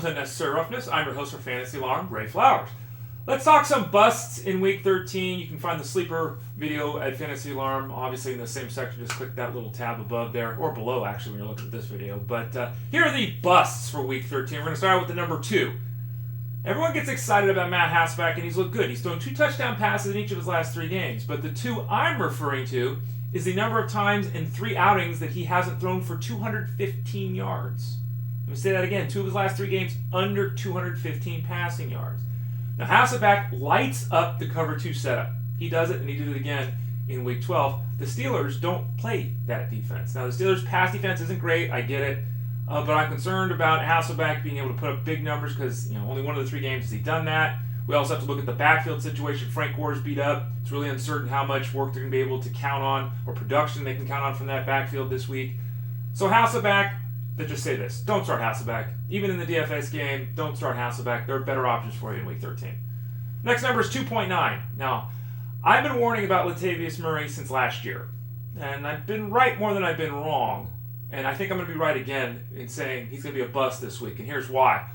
to Unnecessary Roughness. I'm your host for Fantasy Alarm, Ray Flowers. Let's talk some busts in Week 13. You can find the sleeper video at Fantasy Alarm, obviously in the same section. Just click that little tab above there, or below actually when you're looking at this video. But here are the busts for Week 13. We're going to start out with the number 2. Everyone gets excited about Matt Hasselbeck, and he's looked good. He's thrown 2 touchdown passes in each of his last 3 games. But the 2 I'm referring to is the number of times in 3 outings that he hasn't thrown for 215 yards. Let me say that again. 2 of his last 3 games under 215 passing yards. Now, Hasselbeck lights up the cover 2 setup. He does it, and he did it again in Week 12. The Steelers don't play that defense. Now, the Steelers' pass defense isn't great. I get it. But I'm concerned about Hasselbeck being able to put up big numbers because only 1 of the 3 games has he done that. We also have to look at the backfield situation. Frank Gore's beat up. It's really uncertain how much work they're going to be able to count on or production they can count on from that backfield this week. So Hasselbeck, let's just say this. Don't start Hasselbeck. Even in the DFS game, don't start Hasselbeck. There are better options for you in Week 13. Next number is 2.9. Now, I've been warning about Latavius Murray since last year. And I've been right more than I've been wrong. And I think I'm going to be right again in saying he's going to be a bust this week. And here's why.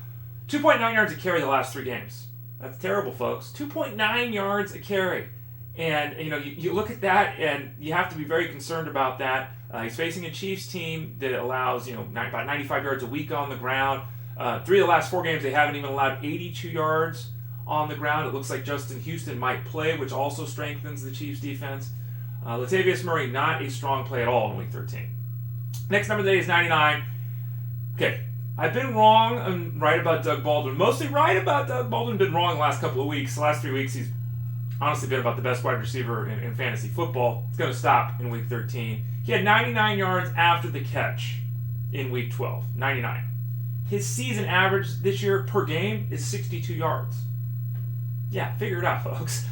2.9 yards a carry the last 3 games. That's terrible, folks. 2.9 yards a carry. And, you look at that, and you have to be very concerned about that. He's facing a Chiefs team that allows, about 95 yards a week on the ground. 3 of the last 4 games, they haven't even allowed 82 yards on the ground. It looks like Justin Houston might play, which also strengthens the Chiefs' defense. Latavius Murray, not a strong play at all in Week 13. Next number today is 99. Okay, I've been wrong and right about Doug Baldwin. Mostly right about Doug Baldwin. Been wrong the last couple of weeks. The last 3 weeks, he's honestly been about the best wide receiver in fantasy football. It's going to stop in Week 13. He had 99 yards after the catch in Week 12. 99. His season average this year per game is 62 yards. Yeah, figure it out, folks.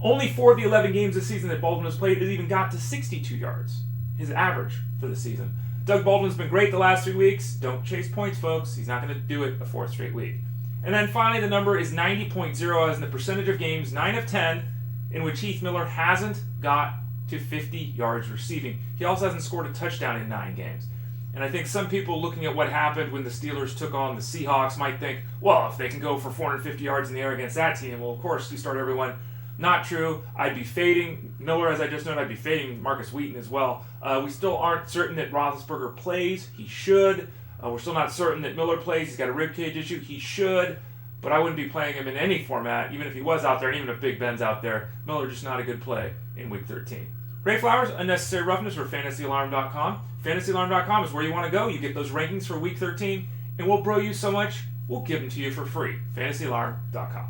Only 4 of the 11 games this season that Baldwin has played has even got to 62 yards. His average for the season. Doug Baldwin's been great the last 3 weeks. Don't chase points, folks. He's not going to do it a 4th straight week. And then finally, the number is 90.0 as in the percentage of games, 9 of 10, in which Heath Miller hasn't got to 50 yards receiving. He also hasn't scored a touchdown in 9 games. And I think some people looking at what happened when the Steelers took on the Seahawks might think, well, if they can go for 450 yards in the air against that team, well, of course, you start everyone. Not true. I'd be fading Miller, as I just noted. I'd be fading Marcus Wheaton as well. We still aren't certain that Roethlisberger plays. He should. We're still not certain that Miller plays. He's got a ribcage issue. He should. But I wouldn't be playing him in any format, even if he was out there, and even if Big Ben's out there. Miller just not a good play in Week 13. Ray Flowers, Unnecessary Roughness for FantasyAlarm.com. FantasyAlarm.com is where you want to go. You get those rankings for Week 13, and we'll bro you so much, we'll give them to you for free. FantasyAlarm.com.